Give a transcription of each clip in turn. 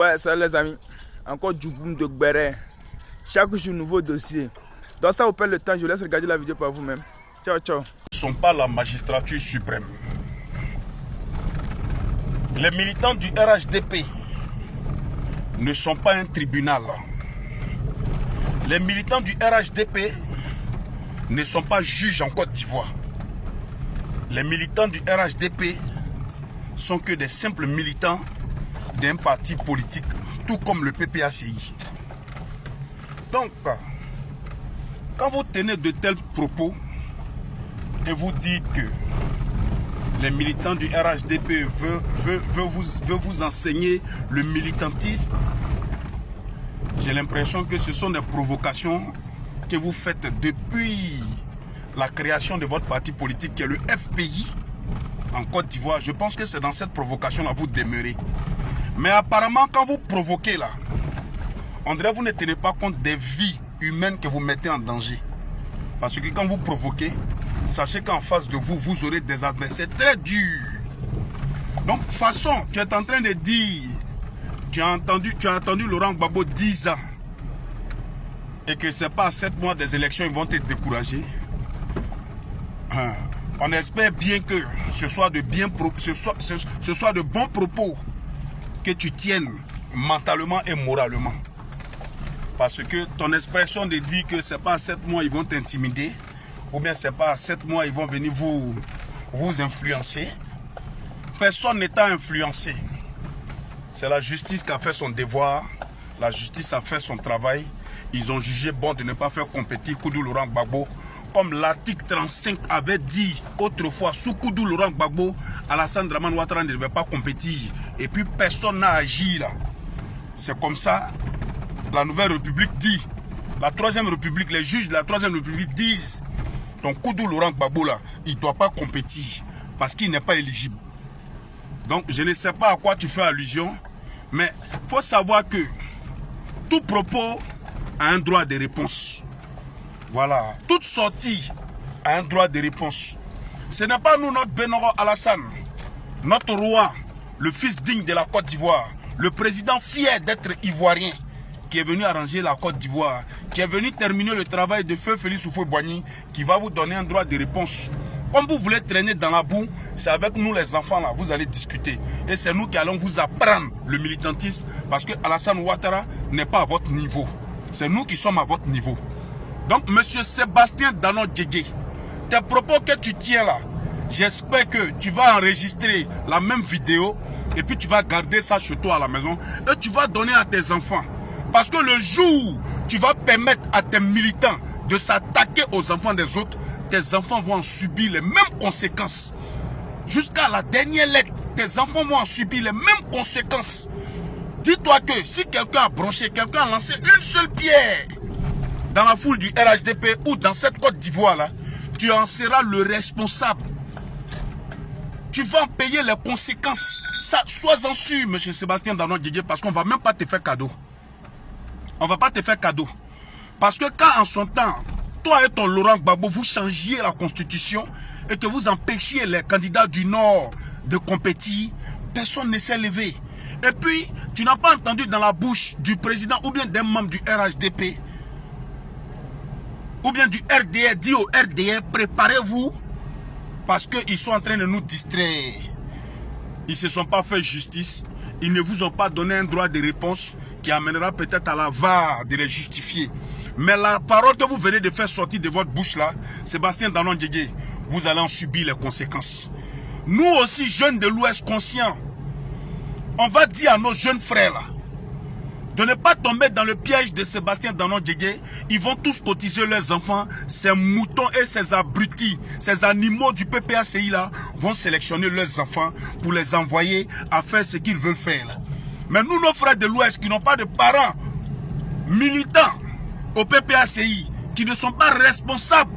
Ouais, salut les amis. Encore du boom de Gbéré. Chaque jour, nouveau dossier. Donc ça vous perd le temps, je vous laisse regarder la vidéo par vous-même. Ciao, ciao. Ne sont pas la magistrature suprême. Les militants du RHDP ne sont pas un tribunal. Les militants du RHDP ne sont pas juges en Côte d'Ivoire. Les militants du RHDP sont que des simples militants d'un parti politique, tout comme le PPACI. Donc, quand vous tenez de tels propos et vous dites que les militants du RHDP veulent vous enseigner le militantisme, j'ai l'impression que ce sont des provocations que vous faites depuis la création de votre parti politique qui est le FPI en Côte d'Ivoire. Je pense que c'est dans cette provocation-là que vous demeurez. Mais apparemment, quand vous provoquez là, on dirait que vous ne tenez pas compte des vies humaines que vous mettez en danger. Parce que quand vous provoquez, sachez qu'en face de vous, vous aurez des adversaires très durs. Donc, de toute façon, tu es en train de dire, tu as entendu Laurent Gbagbo 10 ans, et que ce n'est pas à 7 mois des élections, ils vont te décourager. On espère bien que ce soit de bons propos que tu tiennes mentalement et moralement. Parce que ton expression de dire que ce n'est pas à 7 mois ils vont t'intimider, ou bien ce n'est pas à 7 mois ils vont venir vous influencer. Personne n'est influencé. C'est la justice qui a fait son devoir. La justice a fait son travail. Ils ont jugé bon de ne pas faire compétir Koudou Laurent Gbagbo. Comme l'article 35 avait dit autrefois, sous Koudou Laurent Gbagbo, Alassane Dramane Ouattara ne devait pas compétir. Et puis personne n'a agi là. C'est comme ça, la Nouvelle République dit, la Troisième République, les juges de la Troisième République disent, donc Koudou Laurent Gbagbo là, il ne doit pas compétir parce qu'il n'est pas éligible. Donc je ne sais pas à quoi tu fais allusion, mais il faut savoir que tout propos a un droit de réponse. Voilà, toute sortie a un droit de réponse. Ce n'est pas nous, notre Benoro Alassane, notre roi, le fils digne de la Côte d'Ivoire, le président fier d'être ivoirien, qui est venu arranger la Côte d'Ivoire, qui est venu terminer le travail de Feu Félix Houphouët-Boigny, qui va vous donner un droit de réponse. Comme vous voulez traîner dans la boue, c'est avec nous les enfants là, vous allez discuter. Et c'est nous qui allons vous apprendre le militantisme, parce que Alassane Ouattara n'est pas à votre niveau. C'est nous qui sommes à votre niveau. Donc, monsieur Sébastien Danon Djégué, tes propos que tu tiens là, j'espère que tu vas enregistrer la même vidéo et puis tu vas garder ça chez toi à la maison et tu vas donner à tes enfants. Parce que le jour où tu vas permettre à tes militants de s'attaquer aux enfants des autres, tes enfants vont en subir les mêmes conséquences. Jusqu'à la dernière lettre, tes enfants vont en subir les mêmes conséquences. Dis-toi que si quelqu'un a bronché, quelqu'un a lancé une seule pierre dans la foule du RHDP ou dans cette Côte d'Ivoire là, tu en seras le responsable. Tu vas payer les conséquences. Ça, sois-en sûr, monsieur Sébastien Danon Djégué, parce qu'on ne va même pas te faire cadeau. On ne va pas te faire cadeau. Parce que quand en son temps, toi et ton Laurent Gbagbo, vous changiez la constitution et que vous empêchiez les candidats du Nord de compétir, personne ne s'est levé. Et puis, tu n'as pas entendu dans la bouche du président ou bien d'un membre du RHDP ou bien du RDR, dit au RDR, préparez-vous parce qu'ils sont en train de nous distraire. Ils ne se sont pas fait justice. Ils ne vous ont pas donné un droit de réponse qui amènera peut-être à la VAR de les justifier. Mais la parole que vous venez de faire sortir de votre bouche là, Sébastien Danon Djégué, vous allez en subir les conséquences. Nous aussi, jeunes de l'Ouest conscients, on va dire à nos jeunes frères là, de ne pas tomber dans le piège de Sébastien Danon Djégué. Ils vont tous cotiser leurs enfants. Ces moutons et ces abrutis, ces animaux du PPACI là, vont sélectionner leurs enfants pour les envoyer à faire ce qu'ils veulent faire là. Mais nous, nos frères de l'Ouest qui n'ont pas de parents militants au PPACI, qui ne sont pas responsables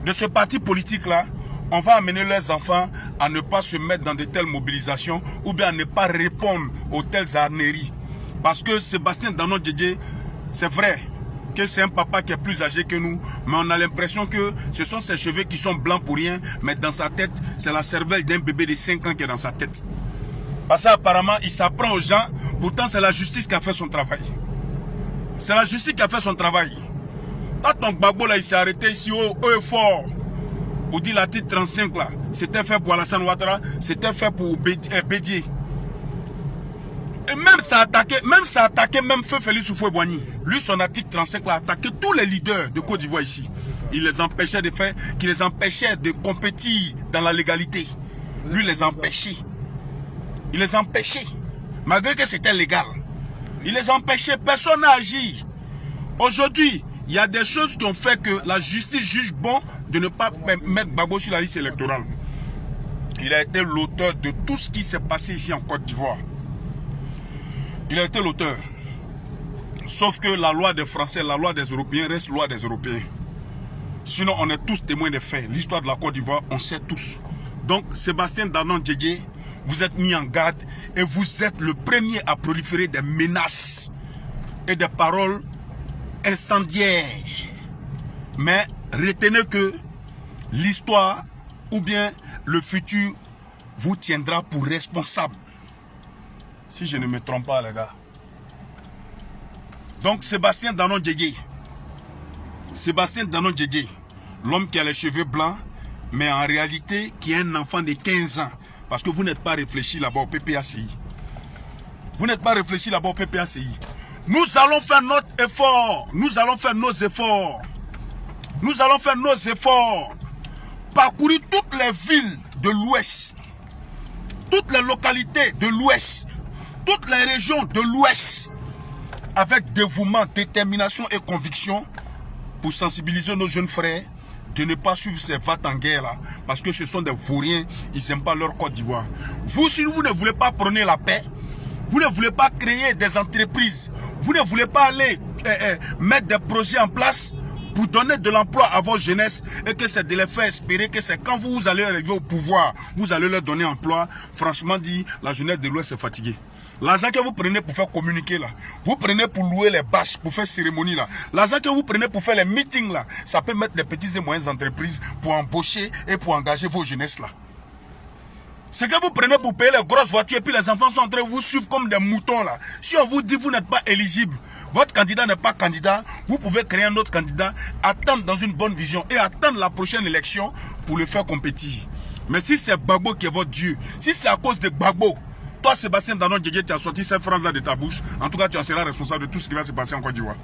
de ce parti politique là, on va amener leurs enfants à ne pas se mettre dans de telles mobilisations ou bien à ne pas répondre aux telles arneries. Parce que Sébastien Danon Djégué, c'est vrai que c'est un papa qui est plus âgé que nous, mais on a l'impression que ce sont ses cheveux qui sont blancs pour rien, mais dans sa tête, c'est la cervelle d'un bébé de 5 ans qui est dans sa tête. Parce qu'apparemment, il s'apprend aux gens. Pourtant, c'est la justice qui a fait son travail. C'est la justice qui a fait son travail. Quand ton Gbagbo là, il s'est arrêté ici au fort. Pour dire l'article 35 là, c'était fait pour Alassane Ouattara, c'était fait pour Bédié. Et même ça a attaqué même Feu Félix Houphouët-Boigny. Lui, son article 35 là, a attaqué tous les leaders de Côte d'Ivoire ici. Il les empêchait de faire, qui les empêchait de compétir dans la légalité. Lui, les empêchait. Il les empêchait. Malgré que c'était légal. Il les empêchait. Personne n'a agi. Aujourd'hui, il y a des choses qui ont fait que la justice juge bon de ne pas mettre Gbagbo sur la liste électorale. Il a été l'auteur de tout ce qui s'est passé ici en Côte d'Ivoire. Il a été l'auteur. Sauf que la loi des Français, la loi des Européens reste loi des Européens. Sinon, on est tous témoins des faits. L'histoire de la Côte d'Ivoire, on sait tous. Donc, Sébastien Danon Djedje, vous êtes mis en garde et vous êtes le premier à proliférer des menaces et des paroles incendiaires. Mais retenez que l'histoire ou bien le futur vous tiendra pour responsable. Si je ne me trompe pas, les gars. Donc, Sébastien Danon Djedje. Sébastien Danon Djedje, l'homme qui a les cheveux blancs, mais en réalité qui est un enfant de 15 ans. Parce que vous n'êtes pas réfléchi là-bas au PPACI. Vous n'êtes pas réfléchi là-bas au PPACI. Nous allons faire notre effort. Nous allons faire nos efforts. Nous allons faire nos efforts. Parcourir toutes les villes de l'Ouest. Toutes les localités de l'Ouest. Toutes les régions de l'Ouest. Avec dévouement, détermination et conviction. Pour sensibiliser nos jeunes frères. De ne pas suivre ces va-t-en-guerre là. Parce que ce sont des vauriens. Ils n'aiment pas leur Côte d'Ivoire. Vous, si vous ne voulez pas prôner la paix. Vous ne voulez pas créer des entreprises. Vous ne voulez pas aller mettre des projets en place pour donner de l'emploi à votre jeunesse et que c'est de les faire espérer que c'est quand vous allez arriver au pouvoir, vous allez leur donner emploi. Franchement dit, la jeunesse de l'Ouest est fatiguée. L'argent que vous prenez pour faire communiquer là, vous prenez pour louer les bâches, pour faire cérémonie là. L'argent que vous prenez pour faire les meetings là, ça peut mettre des petites et moyennes entreprises pour embaucher et pour engager vos jeunesses là. Ce que vous prenez pour payer les grosses voitures et puis les enfants sont en train de vous suivre comme des moutons là. Si on vous dit que vous n'êtes pas éligible, votre candidat n'est pas candidat, vous pouvez créer un autre candidat, attendre dans une bonne vision et attendre la prochaine élection pour le faire compétir. Mais si c'est Gbagbo qui est votre Dieu, si c'est à cause de Gbagbo, toi Sébastien Danon Djedje, tu as sorti cette phrase là de ta bouche, en tout cas tu en seras responsable de tout ce qui va se passer en Côte d'Ivoire.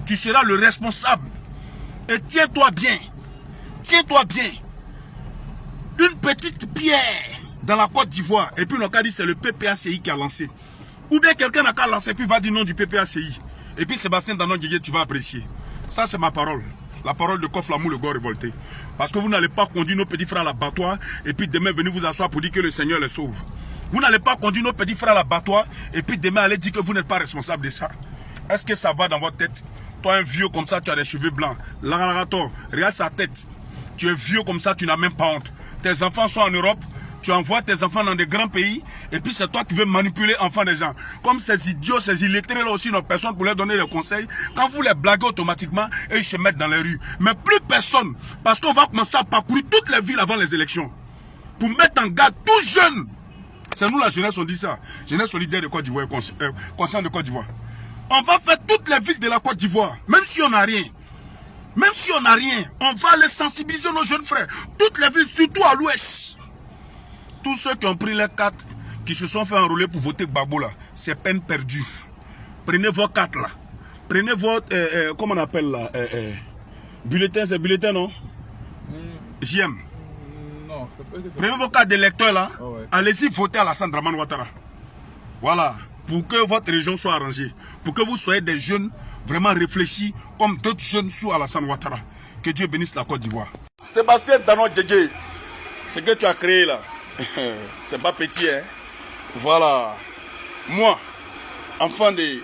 Tu seras le responsable. Et tiens-toi bien. Tiens-toi bien. Une petite pierre dans la Côte d'Ivoire, et puis on a dit c'est le PPACI qui a lancé. Ou bien quelqu'un n'a qu'à lancer, puis va dire non du PPACI. Et puis Sébastien Danon Djedje, tu vas apprécier. Ça c'est ma parole. La parole de Kof Lamou, le gars révolté. Parce que vous n'allez pas conduire nos petits frères à l'abattoir, et puis demain venir vous asseoir pour dire que le Seigneur les sauve. Vous n'allez pas conduire nos petits frères à l'abattoir, et puis demain aller dire que vous n'êtes pas responsable de ça. Est-ce que ça va dans votre tête? Toi un vieux comme ça, tu as des cheveux blancs. L'ararato, regarde sa tête. Tu es vieux comme ça, tu n'as même pas honte. Tes enfants sont en Europe. Tu envoies tes enfants dans des grands pays et puis c'est toi qui veux manipuler enfants des gens. Comme ces idiots, ces illettrés là aussi n'ont personne pour leur donner des conseils. Quand vous les blaguez automatiquement, et ils se mettent dans les rues. Mais plus personne, parce qu'on va commencer à parcourir toutes les villes avant les élections. Pour mettre en garde tout jeune. C'est nous la jeunesse, on dit ça. Jeunesse solidaire de Côte d'Ivoire, conscient de Côte d'Ivoire. On va faire toutes les villes de la Côte d'Ivoire, même si on n'a rien. Même si on n'a rien, on va aller sensibiliser nos jeunes frères. Toutes les villes, surtout à l'ouest. Tous ceux qui ont pris les cartes, qui se sont fait enrôler pour voter Gbagbo là, c'est peine perdue. Prenez vos cartes là. Prenez votre, comment on appelle là, bulletin, c'est bulletin non? JM. Non, c'est pas que ça. Prenez vos cartes d'électeurs là. Oh ouais. Allez-y voter Alassane Dramane Ouattara. Voilà. Pour que votre région soit arrangée. Pour que vous soyez des jeunes vraiment réfléchis comme d'autres jeunes sous Alassane Ouattara. Que Dieu bénisse la Côte d'Ivoire. Sébastien Danon Djedje, ce que tu as créé là, c'est pas petit, hein. Voilà. Moi, enfant de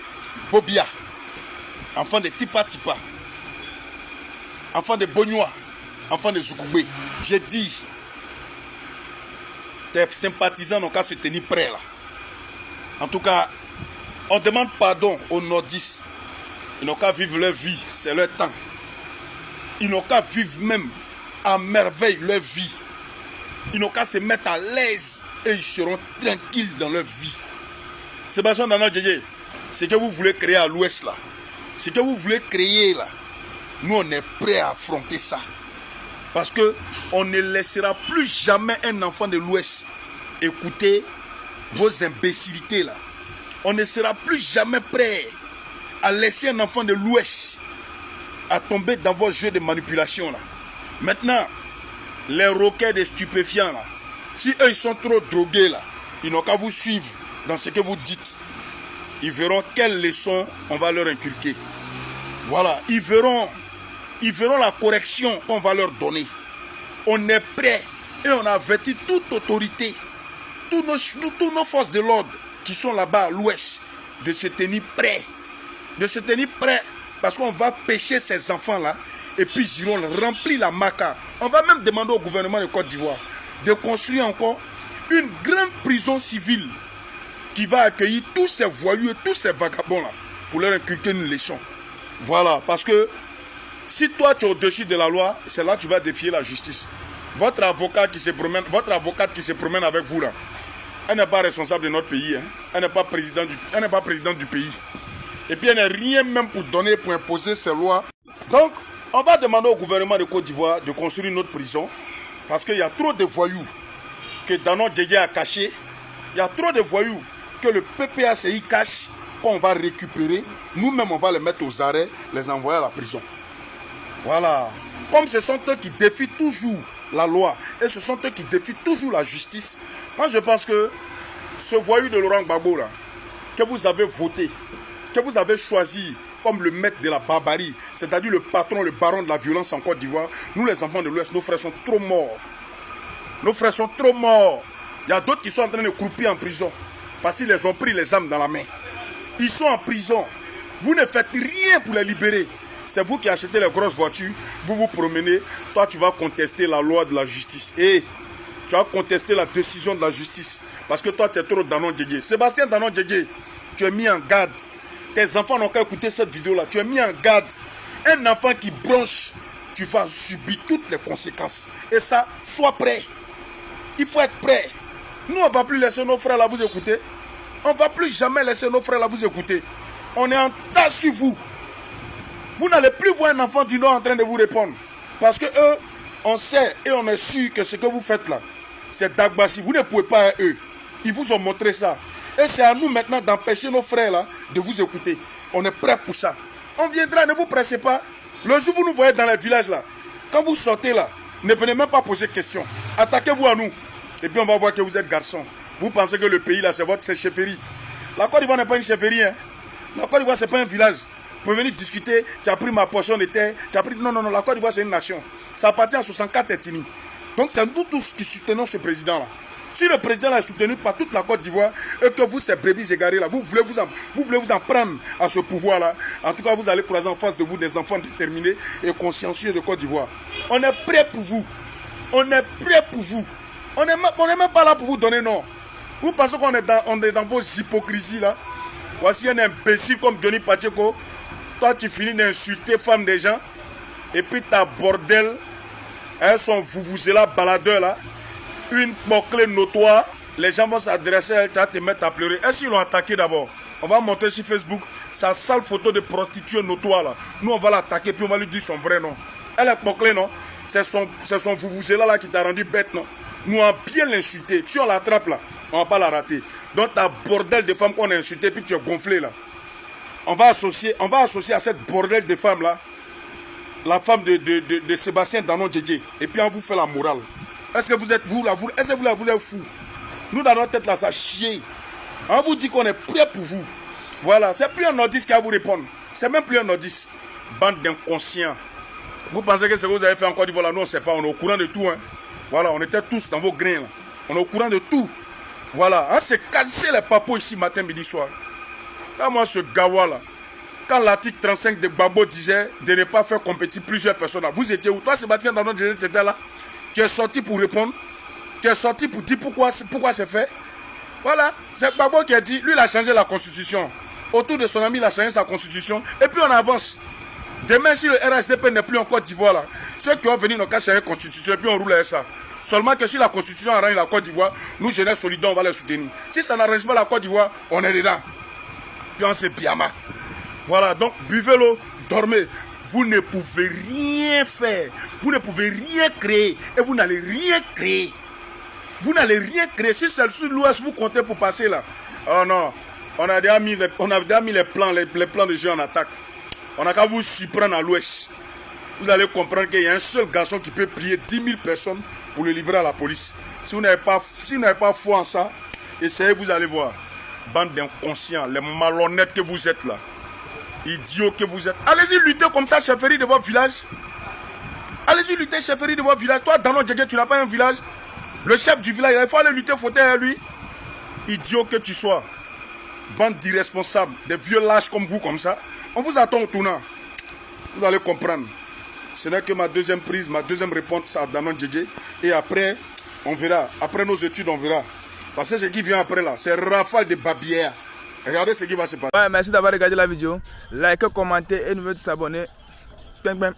Bobia, enfant de Tipa Tipa, enfant de Bognois, enfant de Zoukoubé, j'ai dit, tes sympathisants n'ont qu'à se tenir prêts là. En tout cas, on demande pardon aux nordistes. Ils n'ont qu'à vivre leur vie, c'est leur temps. Ils n'ont qu'à vivre même à merveille leur vie. Ils n'ont qu'à se mettre à l'aise et ils seront tranquilles dans leur vie. Sébastien Dano Djedje, ce que vous voulez créer à l'ouest là, ce que vous voulez créer là, nous on est prêts à affronter ça. Parce que on ne laissera plus jamais un enfant de l'ouest écouter vos imbécilités là. On ne sera plus jamais prêt à laisser un enfant de l'ouest à tomber dans vos jeux de manipulation là. Maintenant, les roquets des stupéfiants là, si eux ils sont trop drogués là, ils n'ont qu'à vous suivre dans ce que vous dites. Ils verront quelles leçons on va leur inculquer. Voilà, ils verront la correction qu'on va leur donner. On est prêt et on a averti toute autorité, tous nos forces de l'ordre qui sont là-bas à l'ouest, de se tenir prêts. De se tenir prêts parce qu'on va pêcher ces enfants-là et puis ils iront remplir la maca. On va même demander au gouvernement de Côte d'Ivoire de construire encore une grande prison civile qui va accueillir tous ces voyous et tous ces vagabonds-là pour leur inculquer une leçon. Voilà, parce que si toi tu es au-dessus de la loi, c'est là que tu vas défier la justice. Votre avocate qui se promène avec vous là, elle n'est pas responsable de notre pays, hein. Elle n'est pas présidente du pays. Et puis elle n'est rien même pour imposer ses lois. Donc, on va demander au gouvernement de Côte d'Ivoire de construire une autre prison parce qu'il y a trop de voyous que Dano Djedje a caché. Il y a trop de voyous que le PPACI cache qu'on va récupérer. Nous-mêmes, on va les mettre aux arrêts, les envoyer à la prison. Voilà. Comme ce sont eux qui défient toujours la loi et ce sont eux qui défient toujours la justice, moi je pense que ce voyou de Laurent Gbagbo là, que vous avez voté, que vous avez choisi comme le maître de la barbarie, c'est-à-dire le patron, le baron de la violence en Côte d'Ivoire, nous les enfants de l'Ouest, nos frères sont trop morts. Nos frères sont trop morts. Il y a d'autres qui sont en train de croupir en prison parce qu'ils les ont pris les armes dans la main. Ils sont en prison. Vous ne faites rien pour les libérer. C'est vous qui achetez les grosses voitures, vous vous promenez, toi tu vas contester la loi de la justice. Et tu vas contester la décision de la justice. Parce que toi tu es trop Dano Djedje. Sébastien Dano Djedje, tu es mis en garde. Tes enfants n'ont qu'à écouter cette vidéo-là. Tu es mis en garde. Un enfant qui bronche, tu vas subir toutes les conséquences. Et ça, sois prêt. Il faut être prêt. Nous, on ne va plus laisser nos frères là vous écouter. On ne va plus jamais laisser nos frères là vous écouter. On est en tas sur vous. Vous n'allez plus voir un enfant du Nord en train de vous répondre. Parce que eux, on sait et on est sûr que ce que vous faites là, c'est Dagbassi. Vous ne pouvez pas à eux. Ils vous ont montré ça. Et c'est à nous maintenant d'empêcher nos frères là de vous écouter. On est prêt pour ça. On viendra, ne vous pressez pas. Le jour où vous nous voyez dans les villages là, quand vous sortez là, ne venez même pas poser de questions. Attaquez-vous à nous. Et puis on va voir que vous êtes garçon. Vous pensez que le pays là, c'est votre chefferie. La Côte d'Ivoire n'est pas une chefferie. Hein. La Côte d'Ivoire, c'est pas un village. Vous pouvez venir discuter, tu as pris ma portion de terre, tu as pris... Non, la Côte d'Ivoire, c'est une nation. Ça appartient à 64 ethnies. Donc c'est nous tous qui soutenons ce président-là. Si le président là est soutenu par toute la Côte d'Ivoire et que vous, ces brebis égarés là, vous voulez vous en prendre à ce pouvoir-là, en tout cas, vous allez croiser en face de vous des enfants déterminés et consciencieux de Côte d'Ivoire. On est prêt pour vous. On est prêt pour vous. On n'est même pas là pour vous donner non. Vous pensez qu'on est dans vos hypocrisies là? Voici un imbécile comme Johnny Pacheco. Toi, tu finis d'insulter femmes des gens. Et puis ta bordel, elles sont là baladeurs là. Une boucle notoire. Les gens vont s'adresser à elle, tu vas te mettre à pleurer. Est-ce qu'ils l'ont attaqué d'abord? On va montrer sur Facebook sa sale photo de prostituée notoire là. Nous, on va l'attaquer puis on va lui dire son vrai nom. Elle est bouclée, non? C'est son là qui t'a rendu bête, non? Nous, on va bien l'insulter. Si on l'attrape là, on ne va pas la rater. Donc, ta bordel de femmes qu'on a insulté puis tu es gonflé là. On va associer à cette bordel de femmes là la femme de Sébastien Dano Djedje. Et puis on vous fait la morale. Est-ce que vous êtes vous là? Est-ce que vous êtes fous? Nous dans notre tête là, ça chie. On vous dit qu'on est prêt pour vous. Voilà, c'est plus un nordiste qui va vous répondre. C'est même plus un nordiste. Bande d'inconscients. Vous pensez que ce que vous avez fait en Côte d'Ivoire là, nous on ne sait pas, on est au courant de tout. Hein. Voilà, on était tous dans vos grains là. On est au courant de tout. Voilà, on s'est cassé les papos ici matin, midi, soir. Là, moi, ce gawa là, quand l'article 35 de Gbagbo disait de ne pas faire compétir plusieurs personnes, vous étiez où? Toi, Sébastien Dano Djedje, tu étais là. Tu es sorti pour répondre. Tu es sorti pour dire pourquoi c'est fait. Voilà, c'est Gbagbo qui a dit, lui, il a changé la constitution. Autour de son ami, il a changé sa constitution. Et puis on avance. Demain, si le RSDP n'est plus en Côte d'Ivoire, là, ceux qui vont venir n'ont qu'à changer la constitution et puis on roule avec ça. Seulement que si la Constitution arrange la Côte d'Ivoire, nous, jeunesse solidaire, on va les soutenir. Si ça n'arrange pas la Côte d'Ivoire, on est dedans. Puis on s'est pyjama. Voilà, donc buvez l'eau, dormez. Vous ne pouvez rien faire. Vous ne pouvez rien créer. Et vous n'allez rien créer. Vous n'allez rien créer. Si c'est sur l'Ouest, vous comptez pour passer là. Oh non. On a déjà mis les plans de jeu en attaque. On n'a qu'à vous surprendre à l'Ouest. Vous allez comprendre qu'il y a un seul garçon qui peut plier 10 000 personnes pour le livrer à la police. Si vous n'avez pas foi en ça, essayez, vous allez voir. Bande d'inconscients, les malhonnêtes que vous êtes là. Idiots que vous êtes. Allez-y lutter comme ça, chefferie de votre village. Allez-y lutter, chefferie de votre village. Toi, dans notre Djegé, tu n'as pas un village. Le chef du village, il faut aller lutter, faut à lui. Idiot que tu sois. Bande d'irresponsables, des vieux lâches comme vous, comme ça. On vous attend au tournant. Vous allez comprendre. Ce n'est que ma deuxième prise, ma deuxième réponse à Danon Djedje. Et après, on verra. Après nos études, on verra. Parce que ce qui vient après là, c'est rafale de babières. Regardez ce qui va se passer. Ouais, merci d'avoir regardé la vidéo. Likez, commentez et n'oubliez pas de s'abonner. Bang bang.